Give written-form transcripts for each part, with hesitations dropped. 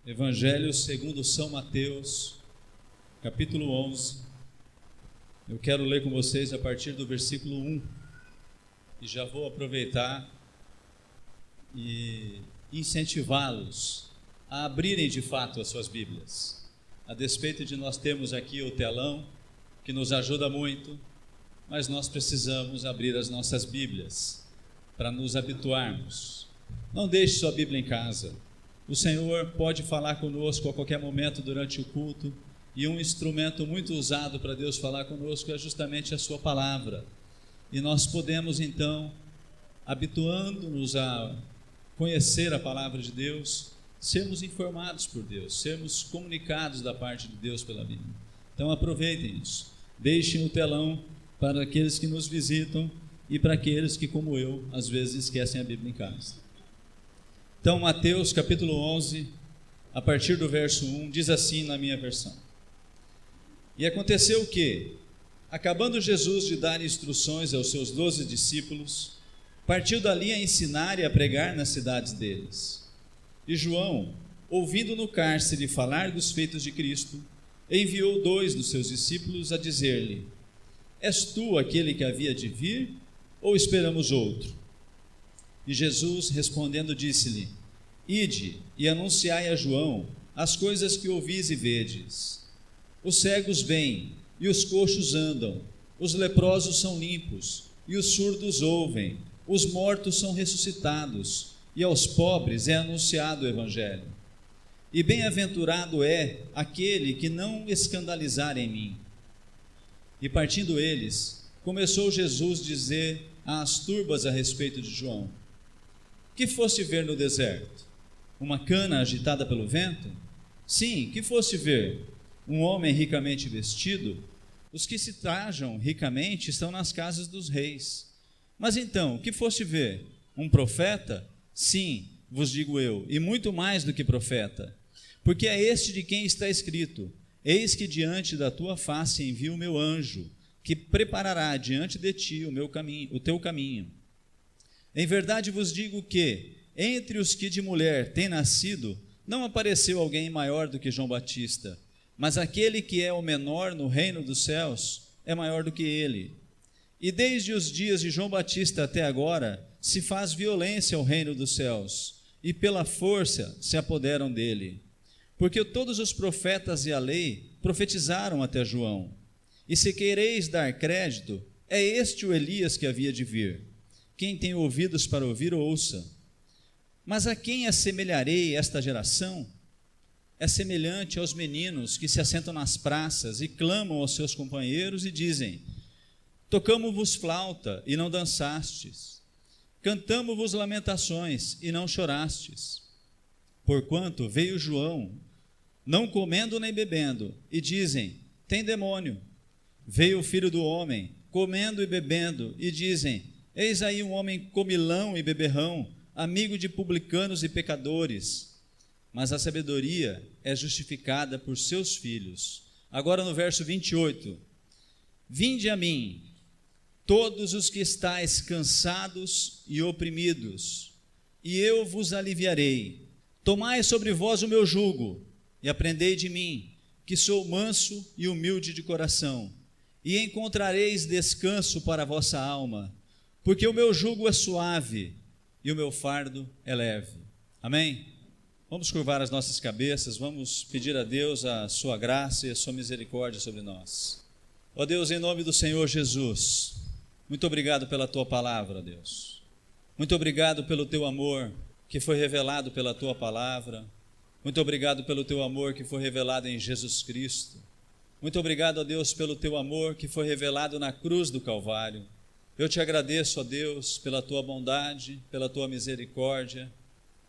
Evangelho segundo São Mateus, capítulo 11. Eu quero ler com vocês a partir do versículo 1 e já vou aproveitar e incentivá-los a abrirem de fato as suas Bíblias. A despeito de nós termos aqui o telão, que nos ajuda muito, mas nós precisamos abrir as nossas Bíblias para nos habituarmos. Não deixe sua Bíblia em casa. O Senhor pode falar conosco a qualquer momento durante o culto, e um instrumento muito usado para Deus falar conosco é justamente a sua palavra. E nós podemos então, habituando-nos a conhecer a palavra de Deus, sermos informados por Deus, sermos comunicados da parte de Deus pela Bíblia. Então aproveitem isso. Deixem o telão para aqueles que nos visitam e para aqueles que, como eu, às vezes esquecem a Bíblia em casa. Então, Mateus capítulo 11, a partir do verso 1, diz assim na minha versão: E aconteceu que, acabando Jesus de dar instruções aos seus 12 discípulos, partiu dali a ensinar e a pregar nas cidades deles. E João, ouvindo no cárcere falar dos feitos de Cristo, enviou 2 dos seus discípulos a dizer-lhe: És tu aquele que havia de vir, ou esperamos outro? E Jesus, respondendo, disse-lhe: Ide e anunciai a João as coisas que ouvis e vedes. Os cegos vêm, e os coxos andam, os leprosos são limpos, e os surdos ouvem, os mortos são ressuscitados, e aos pobres é anunciado o Evangelho. E bem-aventurado é aquele que não escandalizar em mim. E partindo eles, começou Jesus a dizer às turbas a respeito de João: Que foste ver no deserto? Uma cana agitada pelo vento? Sim, que foste ver? Um homem ricamente vestido? Os que se trajam ricamente estão nas casas dos reis. Mas então, que foste ver? Um profeta? Sim, vos digo eu, e muito mais do que profeta. Porque é este de quem está escrito: Eis que diante da tua face envio o meu anjo, que preparará diante de ti o teu caminho. Em verdade vos digo que, entre os que de mulher têm nascido, não apareceu alguém maior do que João Batista, mas aquele que é o menor no reino dos céus é maior do que ele. E desde os dias de João Batista até agora, se faz violência ao reino dos céus, e pela força se apoderam dele. Porque todos os profetas e a lei profetizaram até João. E se quereis dar crédito, é este o Elias que havia de vir. Quem tem ouvidos para ouvir, ouça. Mas a quem assemelharei esta geração? É semelhante aos meninos que se assentam nas praças e clamam aos seus companheiros e dizem: Tocamo-vos flauta e não dançastes, cantamo-vos lamentações e não chorastes. Porquanto veio João, não comendo nem bebendo, e dizem: Tem demônio. Veio o Filho do Homem, comendo e bebendo, e dizem: Eis aí um homem comilão e beberrão, amigo de publicanos e pecadores. Mas a sabedoria é justificada por seus filhos. Agora no verso 28. Vinde a mim, todos os que estáis cansados e oprimidos, e eu vos aliviarei. Tomai sobre vós o meu jugo, e aprendei de mim, que sou manso e humilde de coração, e encontrareis descanso para a vossa alma, porque o meu jugo é suave e o meu fardo é leve. Amém? Vamos curvar as nossas cabeças, vamos pedir a Deus a sua graça e a sua misericórdia sobre nós. Ó Deus, em nome do Senhor Jesus, muito obrigado pela tua palavra, Deus. Muito obrigado pelo teu amor que foi revelado pela tua palavra. Muito obrigado pelo teu amor que foi revelado em Jesus Cristo. Muito obrigado, ó Deus, pelo teu amor que foi revelado na cruz do Calvário. Eu te agradeço, ó Deus, pela tua bondade, pela tua misericórdia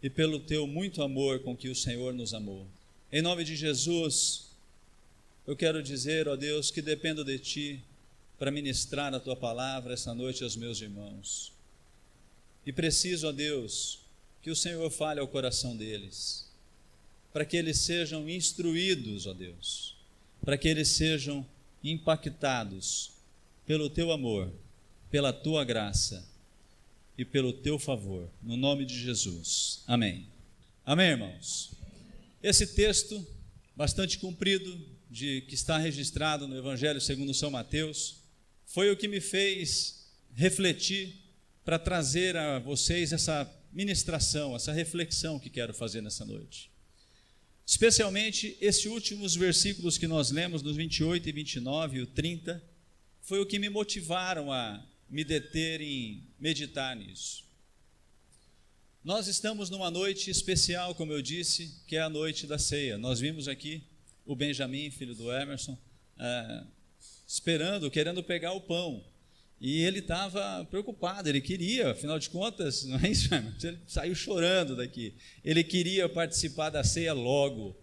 e pelo teu muito amor com que o Senhor nos amou. Em nome de Jesus, eu quero dizer, ó Deus, que dependo de ti para ministrar a tua palavra esta noite aos meus irmãos. E preciso, ó Deus, que o Senhor fale ao coração deles, para que eles sejam instruídos, ó Deus, para que eles sejam impactados pelo teu amor, pela tua graça e pelo teu favor, no nome de Jesus. Amém. Amém, irmãos? Esse texto, bastante comprido, que está registrado no Evangelho segundo São Mateus, foi o que me fez refletir para trazer a vocês essa ministração, essa reflexão que quero fazer nessa noite. Especialmente esses últimos versículos que nós lemos, nos 28 e 29 e o 30, foi o que me motivaram a me deter em meditar nisso. Nós estamos numa noite especial, como eu disse, que é a noite da ceia. Nós vimos aqui o Benjamin, filho do Emerson, esperando, querendo pegar o pão. E ele estava preocupado, ele queria, afinal de contas, não é isso, Emerson? Ele saiu chorando daqui. Ele queria participar da ceia logo.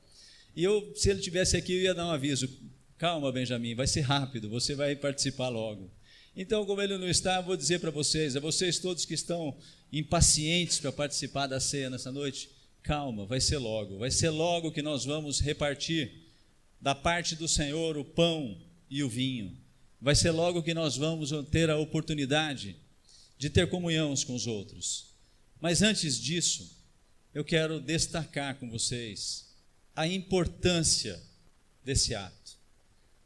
E se ele estivesse aqui, eu ia dar um aviso. Calma, Benjamin, vai ser rápido, você vai participar logo. Então, como ele não está, eu vou dizer para vocês, a vocês todos que estão impacientes para participar da ceia nessa noite, calma, vai ser logo que nós vamos repartir da parte do Senhor o pão e o vinho. Vai ser logo que nós vamos ter a oportunidade de ter comunhão uns com os outros. Mas antes disso, eu quero destacar com vocês a importância desse ato,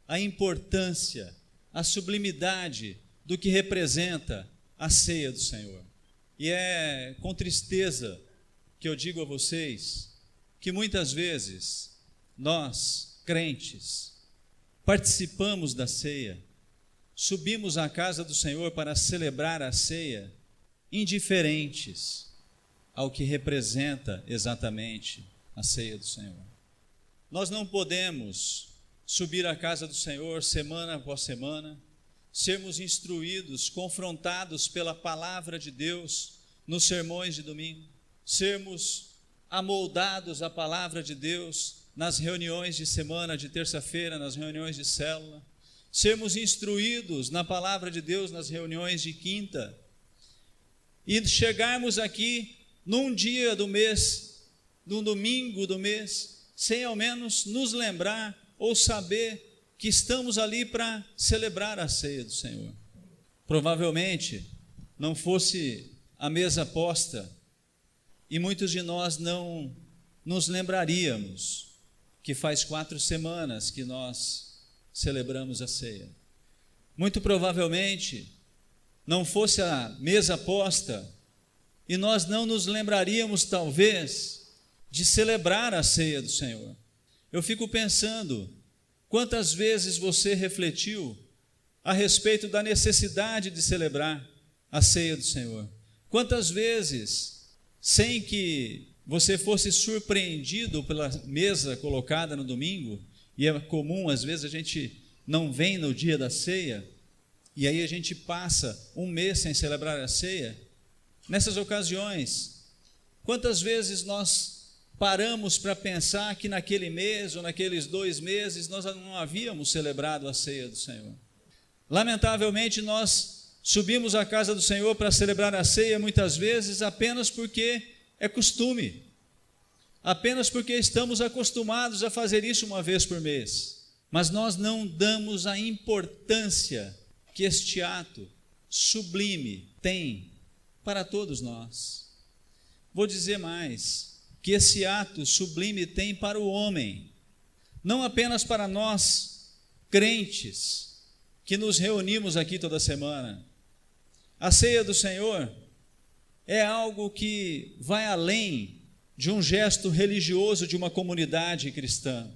a importância, a sublimidade do que representa a ceia do Senhor. E é com tristeza que eu digo a vocês que muitas vezes nós, crentes, participamos da ceia, subimos à casa do Senhor para celebrar a ceia, indiferentes ao que representa exatamente a ceia do Senhor. Nós não podemos subir à casa do Senhor semana após semana, sermos instruídos, confrontados pela palavra de Deus nos sermões de domingo, sermos amoldados à palavra de Deus nas reuniões de semana, de terça-feira, nas reuniões de célula, sermos instruídos na palavra de Deus nas reuniões de quinta, e chegarmos aqui num dia do mês, num domingo do mês, sem ao menos nos lembrar ou saber que estamos ali para celebrar a ceia do Senhor. Provavelmente não fosse a mesa posta e muitos de nós não nos lembraríamos que faz 4 semanas que nós celebramos a ceia. Muito provavelmente não fosse a mesa posta e nós não nos lembraríamos talvez de celebrar a ceia do Senhor. Eu fico pensando, quantas vezes você refletiu a respeito da necessidade de celebrar a ceia do Senhor? Quantas vezes, sem que você fosse surpreendido pela mesa colocada no domingo, e é comum, às vezes a gente não vem no dia da ceia, e aí a gente passa um mês sem celebrar a ceia. Nessas ocasiões, quantas vezes nós paramos para pensar que naquele mês ou naqueles 2 meses nós não havíamos celebrado a ceia do Senhor? Lamentavelmente nós subimos à casa do Senhor para celebrar a ceia muitas vezes apenas porque é costume, apenas porque estamos acostumados a fazer isso uma vez por mês, mas nós não damos a importância que este ato sublime tem para todos nós. Vou dizer mais, que esse ato sublime tem para o homem, não apenas para nós, crentes, que nos reunimos aqui toda semana. A ceia do Senhor é algo que vai além de um gesto religioso de uma comunidade cristã.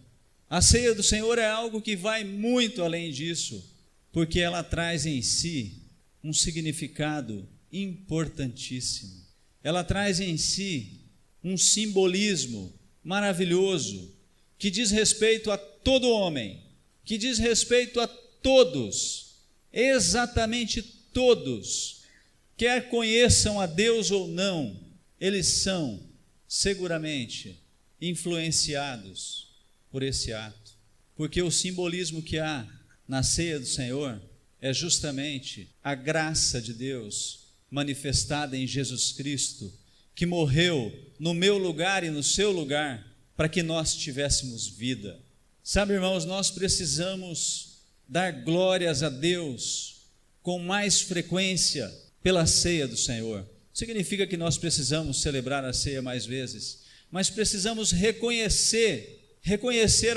A ceia do Senhor é algo que vai muito além disso, porque ela traz em si um significado importantíssimo. Ela traz em si um simbolismo maravilhoso, que diz respeito a todo homem, que diz respeito a todos, exatamente todos, quer conheçam a Deus ou não, eles são seguramente influenciados por esse ato, porque o simbolismo que há na ceia do Senhor é justamente a graça de Deus manifestada em Jesus Cristo, que morreu no meu lugar e no seu lugar, para que nós tivéssemos vida. Sabe, irmãos, nós precisamos dar glórias a Deus com mais frequência pela ceia do Senhor. Significa que nós precisamos celebrar a ceia mais vezes, mas precisamos reconhecer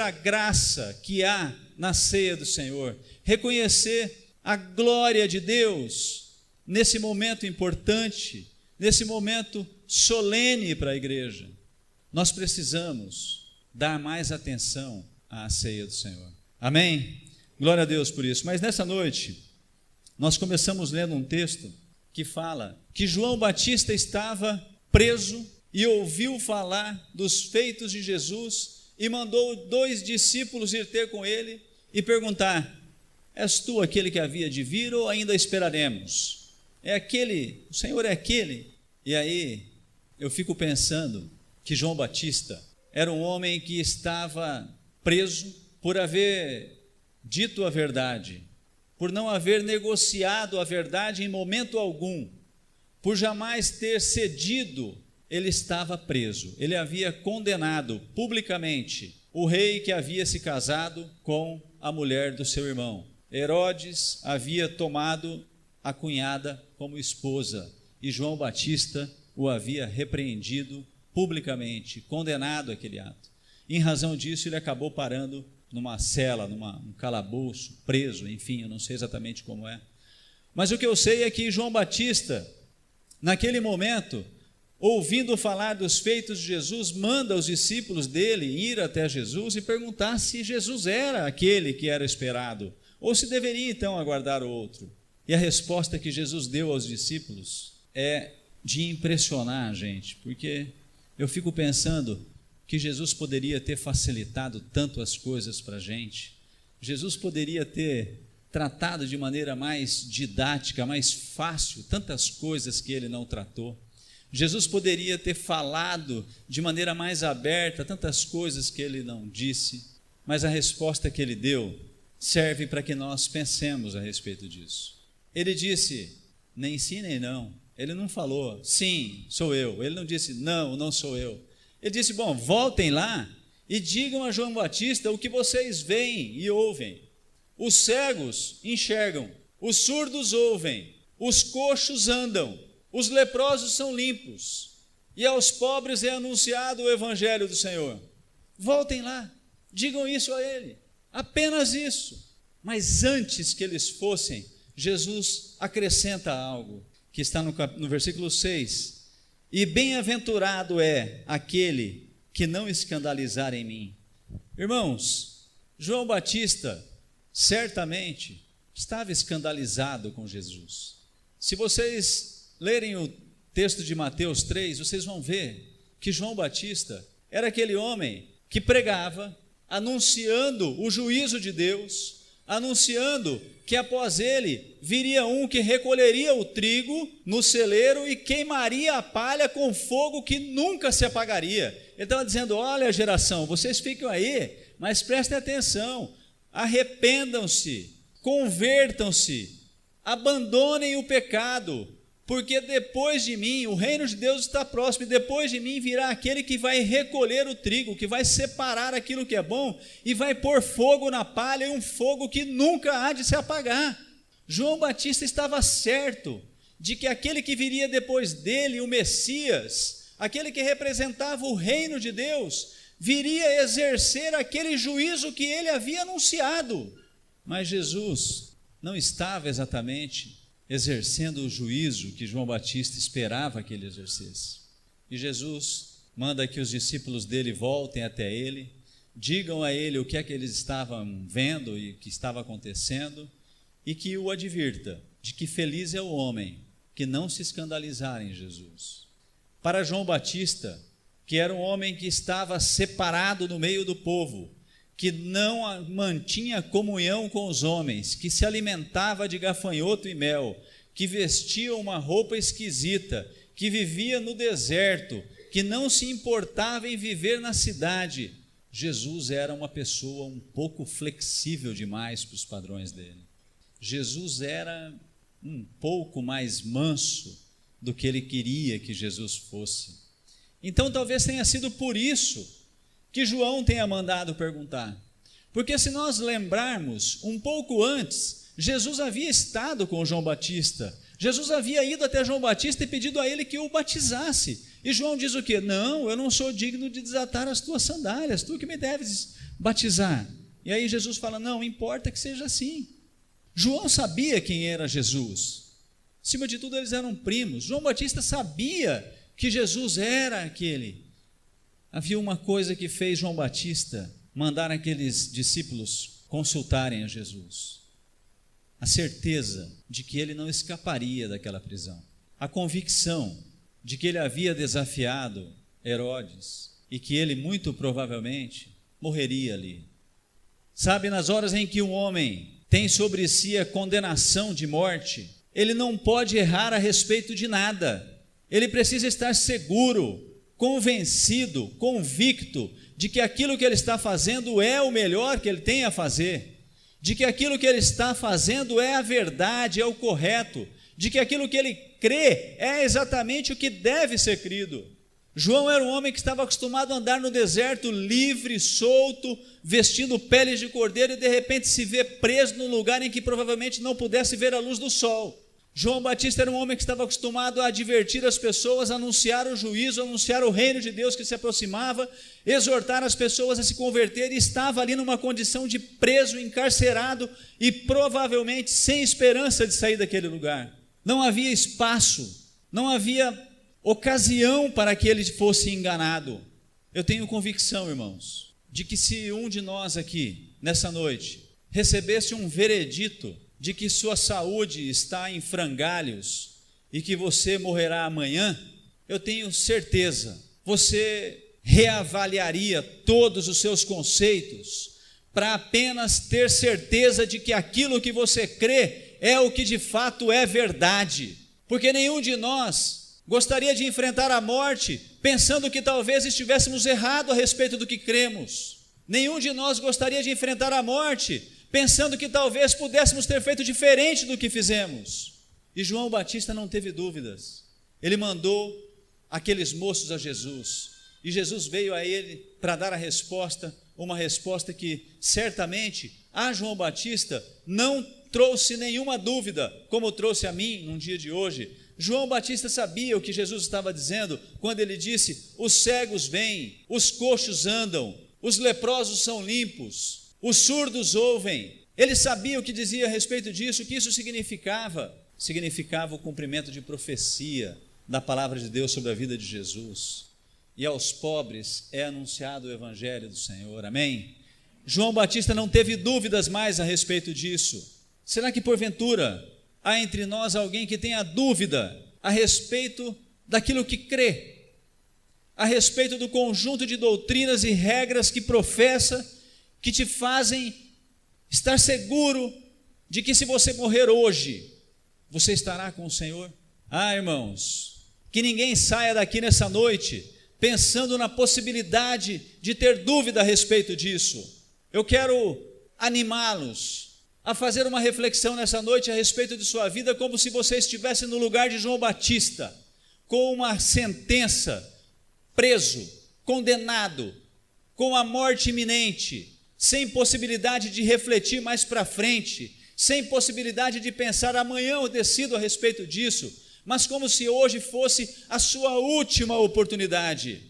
a graça que há na ceia do Senhor, reconhecer a glória de Deus nesse momento importante, nesse momento solene para a igreja. Nós precisamos dar mais atenção à ceia do Senhor. Amém? Glória a Deus por isso. Mas nessa noite, nós começamos lendo um texto que fala que João Batista estava preso e ouviu falar dos feitos de Jesus e mandou 2 discípulos ir ter com ele e perguntar: és tu aquele que havia de vir ou ainda esperaremos? O Senhor é aquele? E aí eu fico pensando que João Batista era um homem que estava preso por haver dito a verdade, por não haver negociado a verdade em momento algum, por jamais ter cedido. Ele estava preso, ele havia condenado publicamente o rei que havia se casado com a mulher do seu irmão. Herodes havia tomado a cunhada como esposa e João Batista o havia repreendido publicamente, condenado aquele ato. Em razão disso, ele acabou parando numa cela, num calabouço, preso, enfim, eu não sei exatamente como é. Mas o que eu sei é que João Batista, naquele momento, ouvindo falar dos feitos de Jesus, manda os discípulos dele ir até Jesus e perguntar se Jesus era aquele que era esperado, ou se deveria então aguardar outro. E a resposta que Jesus deu aos discípulos é de impressionar a gente, porque eu fico pensando que Jesus poderia ter facilitado tanto as coisas para a gente, Jesus poderia ter tratado de maneira mais didática, mais fácil, tantas coisas que ele não tratou. Jesus poderia ter falado de maneira mais aberta tantas coisas que ele não disse, mas a resposta que ele deu serve para que nós pensemos a respeito disso. Ele disse, nem sim nem não. Ele não falou, sim, sou eu. Ele não disse, não, não sou eu. Ele disse, bom, voltem lá e digam a João Batista o que vocês veem e ouvem. Os cegos enxergam, os surdos ouvem, os coxos andam, os leprosos são limpos, e aos pobres é anunciado o evangelho do Senhor. Voltem lá, digam isso a ele, apenas isso. Mas antes que eles fossem, Jesus acrescenta algo, que está no versículo 6, e bem-aventurado é aquele que não escandalizar em mim. Irmãos, João Batista certamente estava escandalizado com Jesus. Se vocês lerem o texto de Mateus 3, vocês vão ver que João Batista era aquele homem que pregava, anunciando o juízo de Deus, anunciando que após ele viria um que recolheria o trigo no celeiro e queimaria a palha com fogo que nunca se apagaria. Ele estava dizendo, olha geração, vocês ficam aí, mas prestem atenção, arrependam-se, convertam-se, abandonem o pecado, porque depois de mim, o reino de Deus está próximo, e depois de mim virá aquele que vai recolher o trigo, que vai separar aquilo que é bom, e vai pôr fogo na palha, e um fogo que nunca há de se apagar. João Batista estava certo de que aquele que viria depois dele, o Messias, aquele que representava o reino de Deus, viria exercer aquele juízo que ele havia anunciado. Mas Jesus não estava exatamente exercendo o juízo que João Batista esperava que ele exercesse. E Jesus manda que os discípulos dele voltem até ele, digam a ele o que é que eles estavam vendo e o que estava acontecendo, e que o advirta de que feliz é o homem que não se escandalizar em Jesus. Para João Batista, que era um homem que estava separado no meio do povo, que não mantinha comunhão com os homens, que se alimentava de gafanhoto e mel, que vestia uma roupa esquisita, que vivia no deserto, que não se importava em viver na cidade, Jesus era uma pessoa um pouco flexível demais para os padrões dele. Jesus era um pouco mais manso do que ele queria que Jesus fosse. Então talvez tenha sido por isso que João tenha mandado perguntar, porque se nós lembrarmos um pouco antes, Jesus havia estado com João Batista, Jesus havia ido até João Batista e pedido a ele que o batizasse. E João diz o quê? Não, eu não sou digno de desatar as tuas sandálias, tu que me deves batizar. E aí Jesus fala, não, importa que seja assim. João sabia quem era Jesus. Acima de tudo, eles eram primos. João Batista sabia que Jesus era aquele. Havia uma coisa que fez João Batista mandar aqueles discípulos consultarem a Jesus. A certeza de que ele não escaparia daquela prisão. A convicção de que ele havia desafiado Herodes e que ele muito provavelmente morreria ali. Sabe, nas horas em que um homem tem sobre si a condenação de morte, ele não pode errar a respeito de nada. Ele precisa estar seguro, convencido, convicto de que aquilo que ele está fazendo é o melhor que ele tem a fazer, de que aquilo que ele está fazendo é a verdade, é o correto, de que aquilo que ele crê é exatamente o que deve ser crido. João era um homem que estava acostumado a andar no deserto livre, solto, vestindo peles de cordeiro e de repente se vê preso num lugar em que provavelmente não pudesse ver a luz do sol. João Batista era um homem que estava acostumado a advertir as pessoas, a anunciar o juízo, a anunciar o reino de Deus que se aproximava, exortar as pessoas a se converter, e estava ali numa condição de preso, encarcerado e provavelmente sem esperança de sair daquele lugar. Não havia espaço, não havia ocasião para que ele fosse enganado. Eu tenho convicção, irmãos, de que se um de nós aqui, nessa noite, recebesse um veredito de que sua saúde está em frangalhos e que você morrerá amanhã, eu tenho certeza, você reavaliaria todos os seus conceitos para apenas ter certeza de que aquilo que você crê é o que de fato é verdade, porque nenhum de nós gostaria de enfrentar a morte pensando que talvez estivéssemos errados a respeito do que cremos. Nenhum de nós gostaria de enfrentar a morte pensando que talvez pudéssemos ter feito diferente do que fizemos. E João Batista não teve dúvidas. Ele mandou aqueles moços a Jesus, e Jesus veio a ele para dar a resposta, uma resposta que certamente a João Batista não trouxe nenhuma dúvida, como trouxe a mim num dia de hoje. João Batista sabia o que Jesus estava dizendo quando ele disse: os cegos veem, os coxos andam, os leprosos são limpos, os surdos ouvem. Ele sabia o que dizia a respeito disso, o que isso significava. Significava o cumprimento de profecia da palavra de Deus sobre a vida de Jesus. E aos pobres é anunciado o evangelho do Senhor, amém? João Batista não teve dúvidas mais a respeito disso. Será que porventura há entre nós alguém que tenha dúvida a respeito daquilo que crê, a respeito do conjunto de doutrinas e regras que professa, que te fazem estar seguro de que se você morrer hoje, você estará com o Senhor? Ah, irmãos, que ninguém saia daqui nessa noite pensando na possibilidade de ter dúvida a respeito disso. Eu quero animá-los a fazer uma reflexão nessa noite a respeito de sua vida, como se você estivesse no lugar de João Batista, com uma sentença, preso, condenado, com a morte iminente, sem possibilidade de refletir mais para frente, sem possibilidade de pensar amanhã eu decido a respeito disso, mas como se hoje fosse a sua última oportunidade.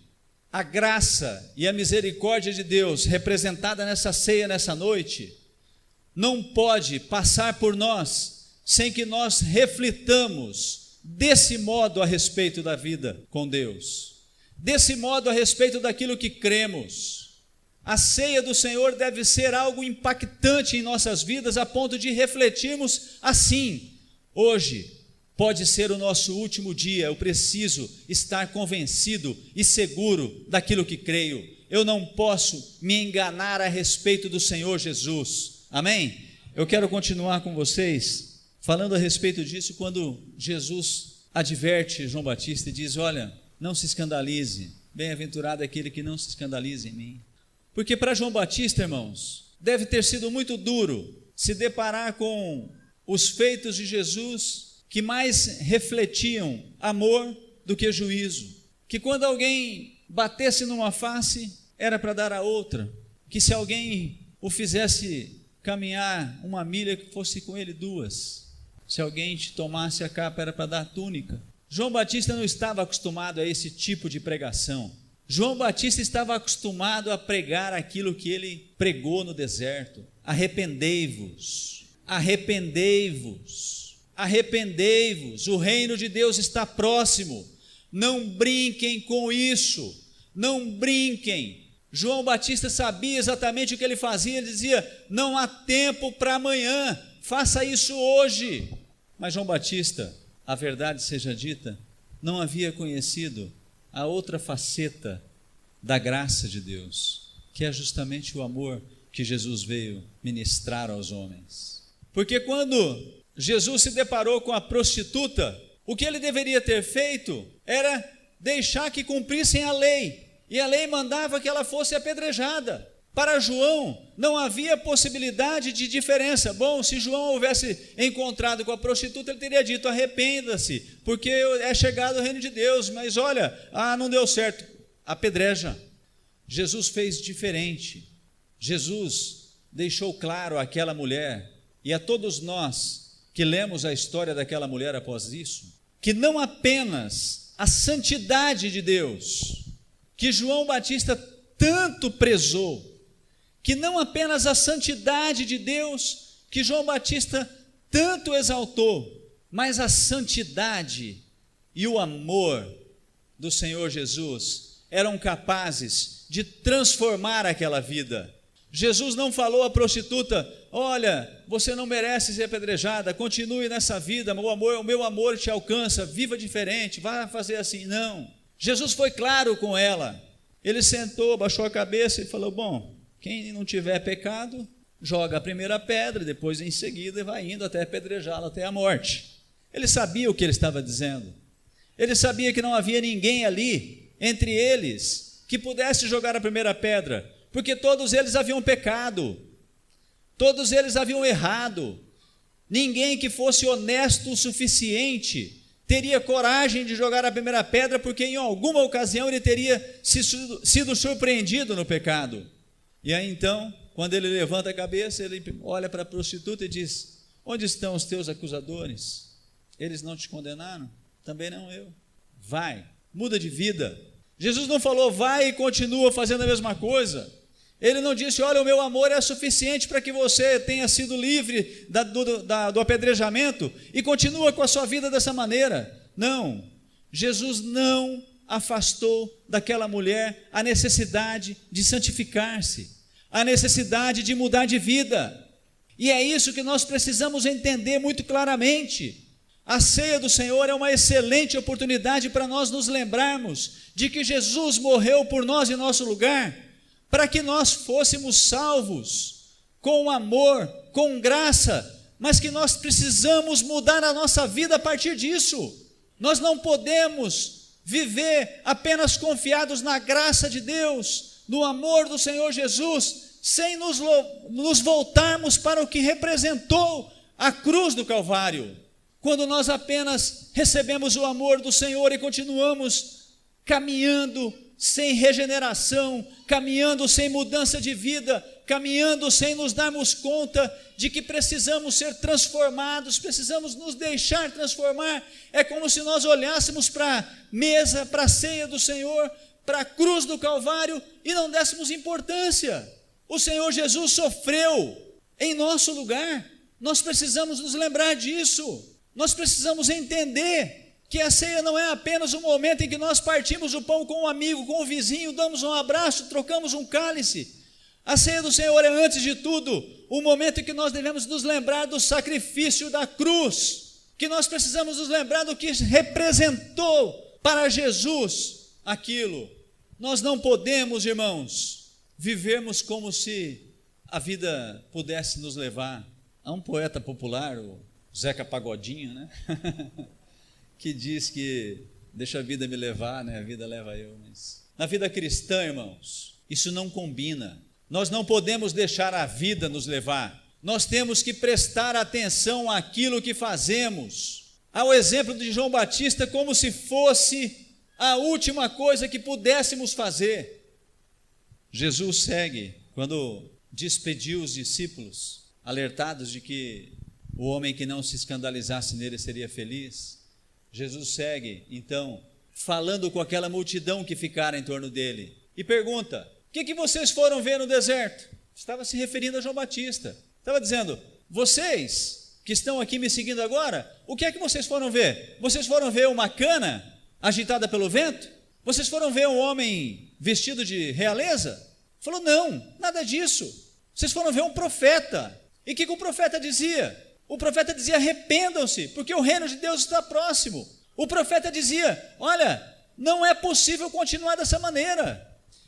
A graça e a misericórdia de Deus representada nessa ceia, nessa noite, não pode passar por nós sem que nós reflitamos desse modo a respeito da vida com Deus, desse modo a respeito daquilo que cremos. A ceia do Senhor deve ser algo impactante em nossas vidas, a ponto de refletirmos assim: hoje pode ser o nosso último dia, eu preciso estar convencido e seguro daquilo que creio. Eu não posso me enganar a respeito do Senhor Jesus. Amém? Eu quero continuar com vocês falando a respeito disso quando Jesus adverte João Batista e diz: olha, não se escandalize, bem-aventurado é aquele que não se escandaliza em mim. Porque para João Batista, irmãos, deve ter sido muito duro se deparar com os feitos de Jesus que mais refletiam amor do que juízo, que quando alguém batesse numa face, era para dar a outra, que se alguém o fizesse caminhar uma milha, que fosse com ele 2, Se alguém te tomasse a capa, era para dar a túnica. João Batista não estava acostumado a esse tipo de pregação. João Batista estava acostumado a pregar aquilo que ele pregou no deserto: arrependei-vos, arrependei-vos, arrependei-vos, o reino de Deus está próximo, não brinquem com isso, não brinquem. João Batista sabia exatamente o que ele fazia, ele dizia: não há tempo para amanhã, faça isso hoje. Mas João Batista, a verdade seja dita, não havia conhecido a outra faceta da graça de Deus, que é justamente o amor que Jesus veio ministrar aos homens. Porque quando Jesus se deparou com a prostituta, o que ele deveria ter feito era deixar que cumprissem a lei, e a lei mandava que ela fosse apedrejada. Para João não havia possibilidade de diferença. Bom, se João houvesse encontrado com a prostituta, ele teria dito: arrependa-se, porque é chegado o reino de Deus. Mas olha, não deu certo, apedreja. Jesus fez diferente. Jesus deixou claro àquela mulher e a todos nós que lemos a história daquela mulher após isso, que não apenas a santidade de Deus, que João Batista tanto prezou, que não apenas a santidade de Deus que João Batista tanto exaltou, mas a santidade e o amor do Senhor Jesus eram capazes de transformar aquela vida. Jesus não falou à prostituta: olha, você não merece ser apedrejada, continue nessa vida, o meu amor te alcança, viva diferente, vá fazer assim. Não, Jesus foi claro com ela. Ele sentou, baixou a cabeça e falou: bom, quem não tiver pecado, joga a primeira pedra, depois em seguida vai indo até apedrejá-la até a morte. Ele sabia o que ele estava dizendo. Ele sabia que não havia ninguém ali, entre eles, que pudesse jogar a primeira pedra, porque todos eles haviam pecado, todos eles haviam errado. Ninguém que fosse honesto o suficiente teria coragem de jogar a primeira pedra, porque em alguma ocasião ele teria sido surpreendido no pecado. E aí então, quando ele levanta a cabeça, ele olha para a prostituta e diz: onde estão os teus acusadores? Eles não te condenaram? Também não eu. Vai, muda de vida. Jesus não falou: vai e continua fazendo a mesma coisa. Ele não disse: olha, o meu amor é suficiente para que você tenha sido livre do apedrejamento e continua com a sua vida dessa maneira. Não, Jesus não afastou daquela mulher a necessidade de santificar-se, a necessidade de mudar de vida. E é isso que nós precisamos entender muito claramente. A ceia do Senhor é uma excelente oportunidade para nós nos lembrarmos de que Jesus morreu por nós em nosso lugar, para que nós fôssemos salvos com amor, com graça, mas que nós precisamos mudar a nossa vida a partir disso. Nós não podemos viver apenas confiados na graça de Deus, no amor do Senhor Jesus, sem nos voltarmos para o que representou a cruz do Calvário. Quando nós apenas recebemos o amor do Senhor e continuamos caminhando sem regeneração, caminhando sem mudança de vida, caminhando sem nos darmos conta de que precisamos ser transformados, precisamos nos deixar transformar. É como se nós olhássemos para a mesa, para a ceia do Senhor, para a cruz do Calvário e não dessemos importância. O Senhor Jesus sofreu em nosso lugar. Nós precisamos nos lembrar disso. Nós precisamos entender que a ceia não é apenas um momento em que nós partimos o pão com um amigo, com um vizinho, damos um abraço, trocamos um cálice. A ceia do Senhor é, antes de tudo, o momento em que nós devemos nos lembrar do sacrifício da cruz, que nós precisamos nos lembrar do que representou para Jesus aquilo. Nós não podemos, irmãos, vivermos como se a vida pudesse nos levar. Há um poeta popular, o Zeca Pagodinho, né? que diz que deixa a vida me levar, né? A vida leva eu. Mas na vida cristã, irmãos, isso não combina. Nós não podemos deixar a vida nos levar. Nós temos que prestar atenção àquilo que fazemos. Ao exemplo de João Batista, como se fosse a última coisa que pudéssemos fazer. Jesus segue, quando despediu os discípulos, alertados de que o homem que não se escandalizasse nele seria feliz. Jesus segue, então, falando com aquela multidão que ficara em torno dele, e pergunta: o que vocês foram ver no deserto? Estava se referindo a João Batista. Estava dizendo: vocês que estão aqui me seguindo agora, o que é que vocês foram ver? Vocês foram ver uma cana agitada pelo vento? Vocês foram ver um homem vestido de realeza? Falou: não, nada disso. Vocês foram ver um profeta. E o que o profeta dizia? O profeta dizia: arrependam-se, porque o reino de Deus está próximo. O profeta dizia: olha, não é possível continuar dessa maneira.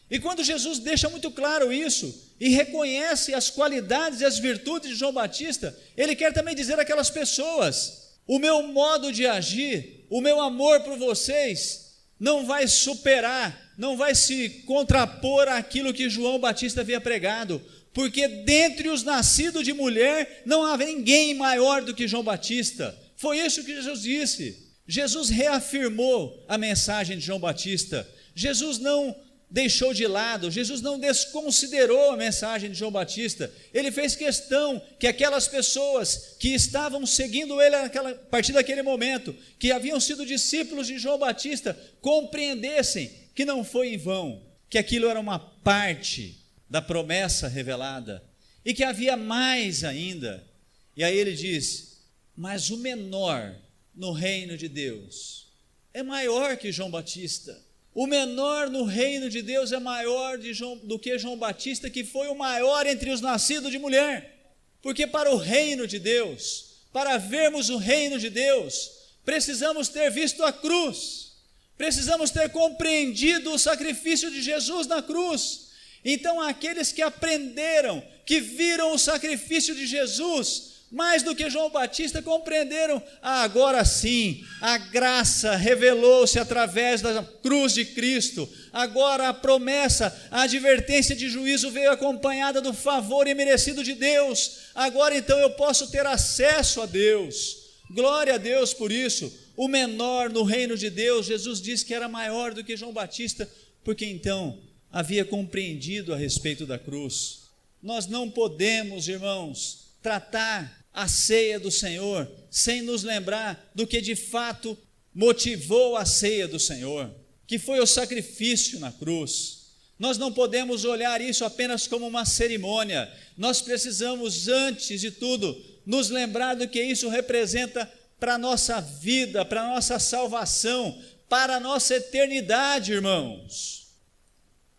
E quando Jesus deixa muito claro isso, e reconhece as qualidades e as virtudes de João Batista, ele quer também dizer àquelas pessoas: o meu modo de agir, o meu amor por vocês, não vai superar, não vai se contrapor àquilo que João Batista havia pregado, porque dentre os nascidos de mulher, não há ninguém maior do que João Batista. Foi isso que Jesus disse. Jesus reafirmou a mensagem de João Batista. Jesus não deixou de lado, Jesus não desconsiderou a mensagem de João Batista. Ele fez questão que aquelas pessoas que estavam seguindo ele a partir daquele momento, que haviam sido discípulos de João Batista, compreendessem que não foi em vão, que aquilo era uma parte da promessa revelada, e que havia mais ainda. E aí ele diz: mas o menor no reino de Deus é maior que João Batista. O menor no reino de Deus é maior do que João Batista, que foi o maior entre os nascidos de mulher. Porque para o reino de Deus, para vermos o reino de Deus, precisamos ter visto a cruz, precisamos ter compreendido o sacrifício de Jesus na cruz. Então aqueles que aprenderam, que viram o sacrifício de Jesus, mais do que João Batista, compreenderam: agora sim, a graça revelou-se através da cruz de Cristo, agora a promessa, a advertência de juízo veio acompanhada do favor imerecido de Deus, agora então eu posso ter acesso a Deus. Glória a Deus por isso. O menor no reino de Deus, Jesus disse que era maior do que João Batista, porque então havia compreendido a respeito da cruz. Nós não podemos, irmãos, tratar a ceia do Senhor sem nos lembrar do que de fato motivou a ceia do Senhor, que foi o sacrifício na cruz. Nós não podemos olhar isso apenas como uma cerimônia. Nós precisamos, antes de tudo, nos lembrar do que isso representa para a nossa vida, para a nossa salvação, para a nossa eternidade, irmãos.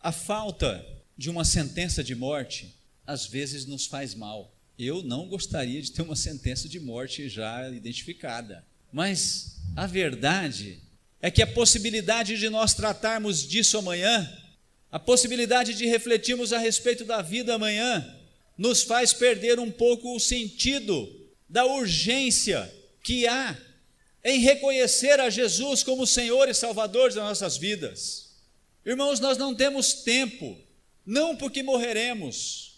A falta de uma sentença de morte às vezes nos faz mal. Eu não gostaria de ter uma sentença de morte já identificada, mas a verdade é que a possibilidade de nós tratarmos disso amanhã, a possibilidade de refletirmos a respeito da vida amanhã, nos faz perder um pouco o sentido da urgência que há em reconhecer a Jesus como Senhor e Salvador das nossas vidas. Irmãos, nós não temos tempo, não porque morreremos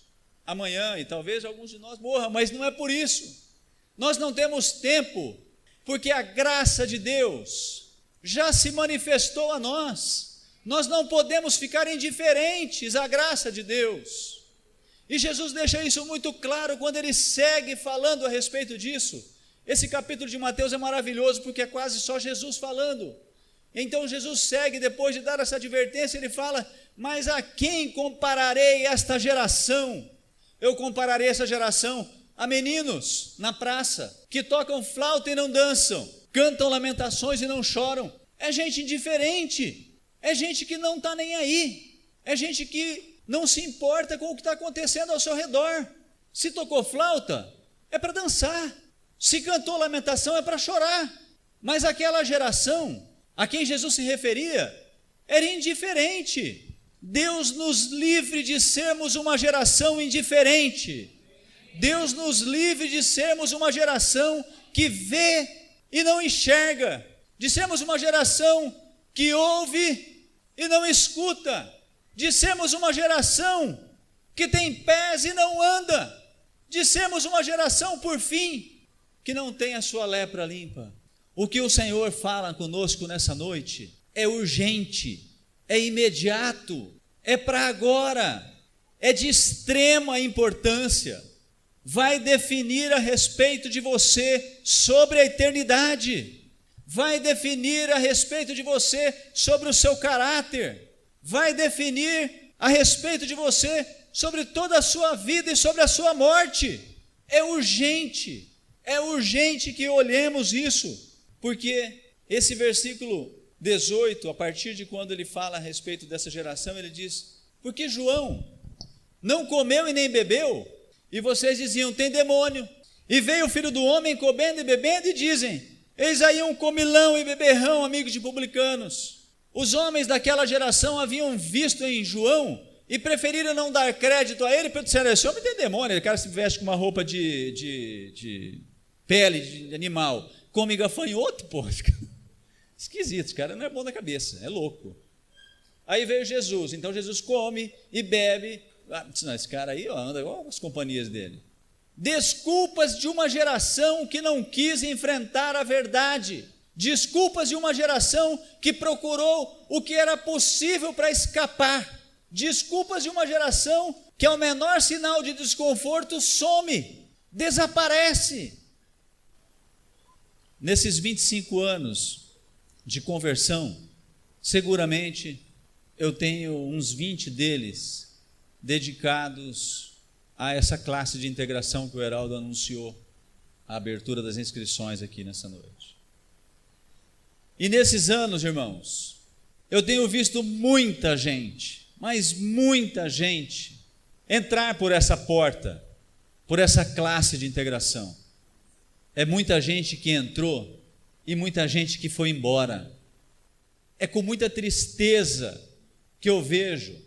amanhã, e talvez alguns de nós morram, mas não é por isso. Nós não temos tempo, porque a graça de Deus já se manifestou a nós. Nós não podemos ficar indiferentes à graça de Deus. E Jesus deixa isso muito claro quando ele segue falando a respeito disso. Esse capítulo de Mateus é maravilhoso, porque é quase só Jesus falando. Então Jesus segue, depois de dar essa advertência, ele fala: mas a quem compararei esta geração? Eu compararei essa geração a meninos na praça, que tocam flauta e não dançam, cantam lamentações e não choram. É gente indiferente, é gente que não está nem aí, é gente que não se importa com o que está acontecendo ao seu redor. Se tocou flauta, é para dançar. Se cantou lamentação, é para chorar. Mas aquela geração a quem Jesus se referia era indiferente. Deus nos livre de sermos uma geração indiferente. Deus nos livre de sermos uma geração que vê e não enxerga, de sermos uma geração que ouve e não escuta, de sermos uma geração que tem pés e não anda, de sermos uma geração, por fim, que não tem a sua lepra limpa. O que o Senhor fala conosco nessa noite é urgente, é imediato, é para agora, é de extrema importância. vai definir a respeito de você sobre a eternidade, vai definir a respeito de você sobre o seu caráter, vai definir a respeito de você sobre toda a sua vida e sobre a sua morte. É urgente que olhemos isso, porque esse versículo 18, a partir de quando ele fala a respeito dessa geração, ele diz: porque João não comeu e nem bebeu, e vocês diziam, tem demônio, e veio o Filho do Homem comendo e bebendo, e dizem, eis aí um comilão e beberrão, amigos de publicanos. Os homens daquela geração haviam visto em João e preferiram não dar crédito a ele, porque disseram, esse homem tem demônio, o cara se veste com uma roupa de pele de animal, come gafanhoto, pô, esquisito, esse cara não é bom da cabeça, é louco. Aí veio Jesus, então Jesus come e bebe, não, esse cara aí anda igual as companhias dele. Desculpas de uma geração que não quis enfrentar a verdade, desculpas de uma geração que procurou o que era possível para escapar, desculpas de uma geração que ao menor sinal de desconforto some, desaparece. Nesses 25 anos de conversão, seguramente eu tenho uns 20 deles dedicados a essa classe de integração que o Heraldo anunciou, a abertura das inscrições aqui nessa noite. E nesses anos, irmãos, eu tenho visto muita gente, mas muita gente, entrar por essa porta, por essa classe de integração. É muita gente que entrou e muita gente que foi embora. É com muita tristeza que eu vejo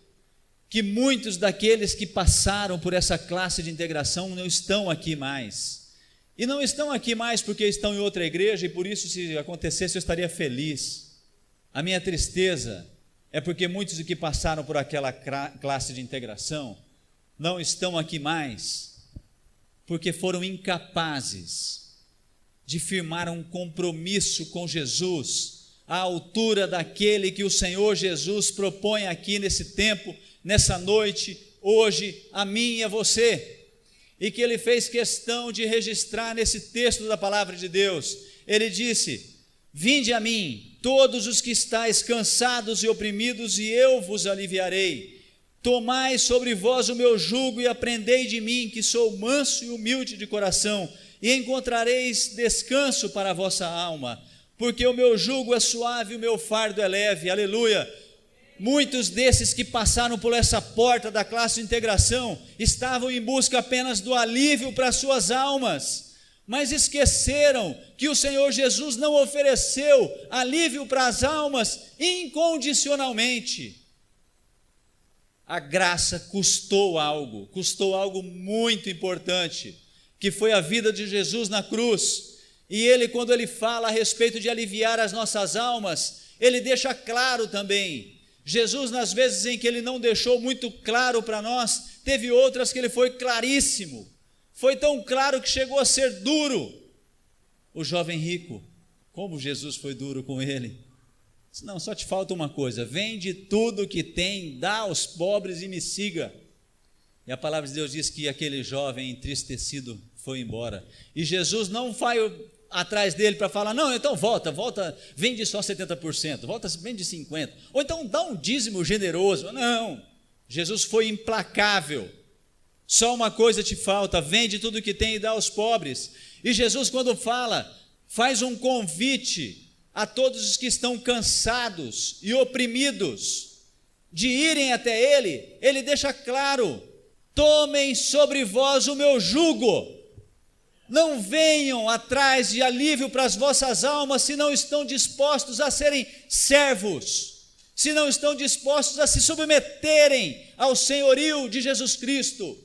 que muitos daqueles que passaram por essa classe de integração não estão aqui mais. E não estão aqui mais porque estão em outra igreja, e por isso, se acontecesse, eu estaria feliz. A minha tristeza é porque muitos que passaram por aquela classe de integração não estão aqui mais, porque foram incapazes de firmar um compromisso com Jesus, à altura daquele que o Senhor Jesus propõe aqui nesse tempo, nessa noite, hoje, a mim e a você, e que ele fez questão de registrar nesse texto da palavra de Deus. Ele disse: vinde a mim, todos os que estáis cansados e oprimidos, e eu vos aliviarei. Tomai sobre vós o meu jugo e aprendei de mim, que sou manso e humilde de coração, e encontrareis descanso para a vossa alma, porque o meu jugo é suave e o meu fardo é leve. Aleluia! Muitos desses que passaram por essa porta da classe de integração estavam em busca apenas do alívio para suas almas, mas esqueceram que o Senhor Jesus não ofereceu alívio para as almas incondicionalmente. A graça custou algo muito importante, que foi a vida de Jesus na cruz. E ele, quando ele fala a respeito de aliviar as nossas almas, ele deixa claro também. Jesus, nas vezes em que ele não deixou muito claro para nós, teve outras que ele foi claríssimo, foi tão claro que chegou a ser duro. O jovem rico, como Jesus foi duro com ele, disse: não, só te falta uma coisa, vende tudo que tem, dá aos pobres e me siga. E a palavra de Deus diz que aquele jovem entristecido foi embora, e Jesus não vai atrás dele para falar: não, então volta, vende só 70%, vende 50%, ou então dá um dízimo generoso. Não, Jesus foi implacável. Só uma coisa te falta: vende tudo que tem e dá aos pobres. E Jesus, quando fala, faz um convite a todos os que estão cansados e oprimidos de irem até ele. Ele deixa claro: tomem sobre vós o meu jugo. Não venham atrás de alívio para as vossas almas se não estão dispostos a serem servos, se não estão dispostos a se submeterem ao senhorio de Jesus Cristo.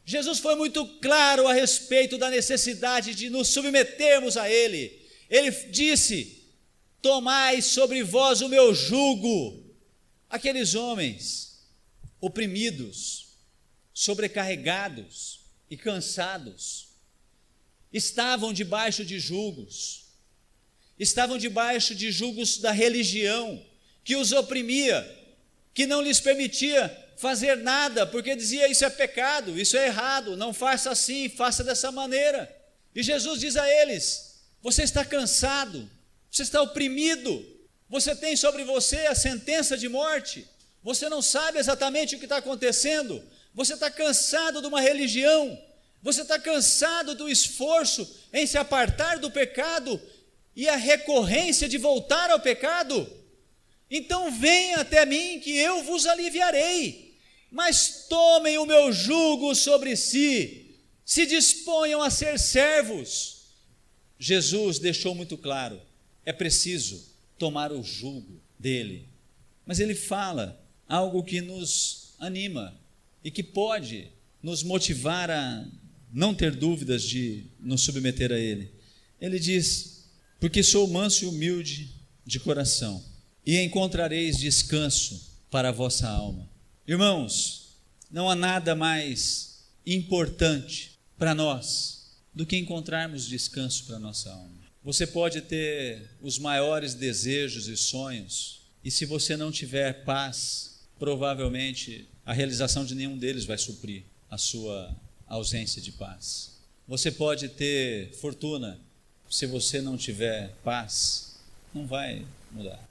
Jesus foi muito claro a respeito da necessidade de nos submetermos a Ele. Ele disse: tomai sobre vós o meu jugo. Aqueles homens oprimidos, sobrecarregados e cansados, estavam debaixo de julgos da religião, que os oprimia, que não lhes permitia fazer nada, porque dizia: isso é pecado, isso é errado, não faça assim, faça dessa maneira. E Jesus diz a eles: você está cansado, você está oprimido, você tem sobre você a sentença de morte, você não sabe exatamente o que está acontecendo, você está cansado de uma religião, você está cansado do esforço em se apartar do pecado e a recorrência de voltar ao pecado. Então venha até mim que eu vos aliviarei, mas tomem o meu jugo sobre si, se disponham a ser servos. Jesus deixou muito claro, é preciso tomar o jugo dele, mas ele fala algo que nos anima e que pode nos motivar a não ter dúvidas de nos submeter a ele. Ele diz: porque sou manso e humilde de coração, e encontrareis descanso para a vossa alma. Irmãos, não há nada mais importante para nós do que encontrarmos descanso para a nossa alma. Você pode ter os maiores desejos e sonhos, e se você não tiver paz, provavelmente a realização de nenhum deles vai suprir a sua ausência de paz. Você pode ter fortuna, se você não tiver paz, não vai mudar.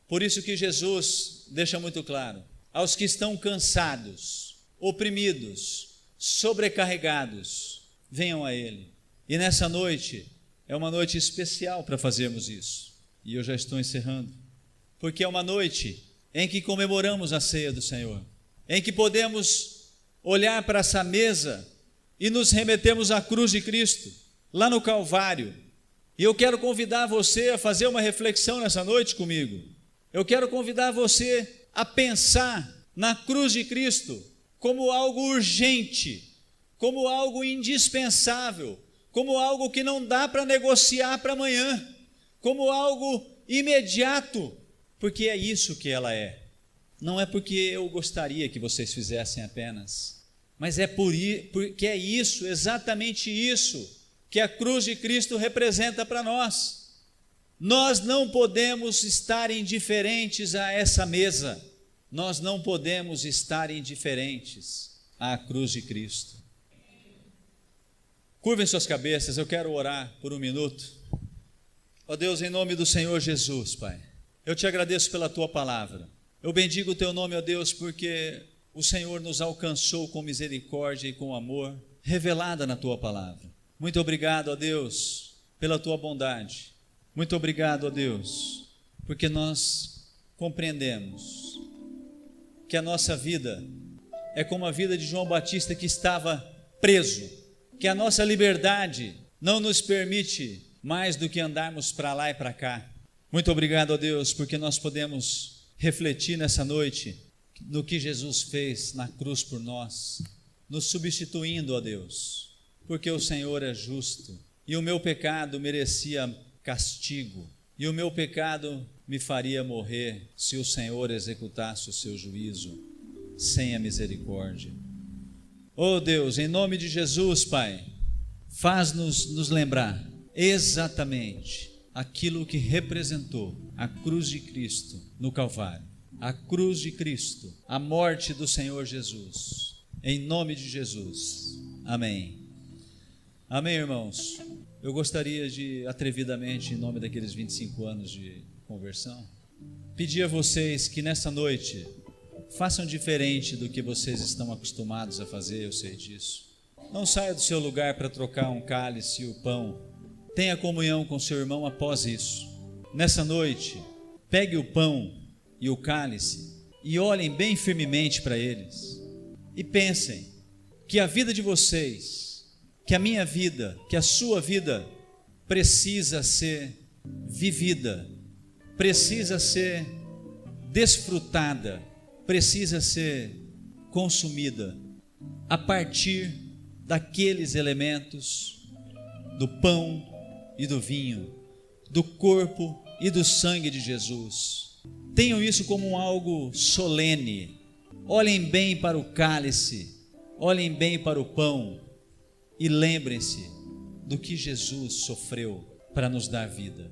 Por isso que Jesus deixa muito claro: aos que estão cansados, oprimidos, sobrecarregados, venham a Ele. E nessa noite, é uma noite especial para fazermos isso. E eu já estou encerrando. Porque é uma noite em que comemoramos a ceia do Senhor, em que podemos olhar para essa mesa e nos remetemos à cruz de Cristo, lá no Calvário. E eu quero convidar você a fazer uma reflexão nessa noite comigo. Eu quero convidar você a pensar na cruz de Cristo como algo urgente, como algo indispensável, como algo que não dá para negociar para amanhã, como algo imediato, porque é isso que ela é. Não é porque eu gostaria que vocês fizessem apenas, mas é porque é isso, exatamente isso, que a cruz de Cristo representa para nós. Nós não podemos estar indiferentes a essa mesa, nós não podemos estar indiferentes à cruz de Cristo. Curvem suas cabeças, eu quero orar por um minuto. Ó Deus, em nome do Senhor Jesus, Pai, eu te agradeço pela Tua palavra. Eu bendigo o Teu nome, ó Deus, porque o Senhor nos alcançou com misericórdia e com amor, revelada na Tua palavra. Muito obrigado, ó Deus, pela Tua bondade. Muito obrigado, ó Deus, porque nós compreendemos que a nossa vida é como a vida de João Batista, que estava preso, que a nossa liberdade não nos permite mais do que andarmos para lá e para cá. Muito obrigado, ó Deus, porque nós podemos refletir nessa noite no que Jesus fez na cruz por nós, nos substituindo, ó Deus, porque o Senhor é justo, e o meu pecado merecia castigo, e o meu pecado me faria morrer se o Senhor executasse o seu juízo sem a misericórdia. Oh Deus, em nome de Jesus, Pai, faz-nos lembrar exatamente aquilo que representou a cruz de Cristo no Calvário, a cruz de Cristo, a morte do Senhor Jesus, em nome de Jesus, amém. Amém, irmãos. Eu gostaria de, atrevidamente, em nome daqueles 25 anos de conversão, pedir a vocês que nessa noite façam diferente do que vocês estão acostumados a fazer, eu sei disso. Não saia do seu lugar para trocar um cálice e o pão. Tenha comunhão com seu irmão após isso. Nessa noite, pegue o pão e o cálice e olhem bem firmemente para eles. E pensem que a vida de vocês, que a minha vida, que a sua vida precisa ser vivida, precisa ser desfrutada, precisa ser consumida a partir daqueles elementos do pão e do vinho, do corpo e do sangue de Jesus. Tenham isso como algo solene. Olhem bem para o cálice, olhem bem para o pão e lembrem-se do que Jesus sofreu para nos dar vida.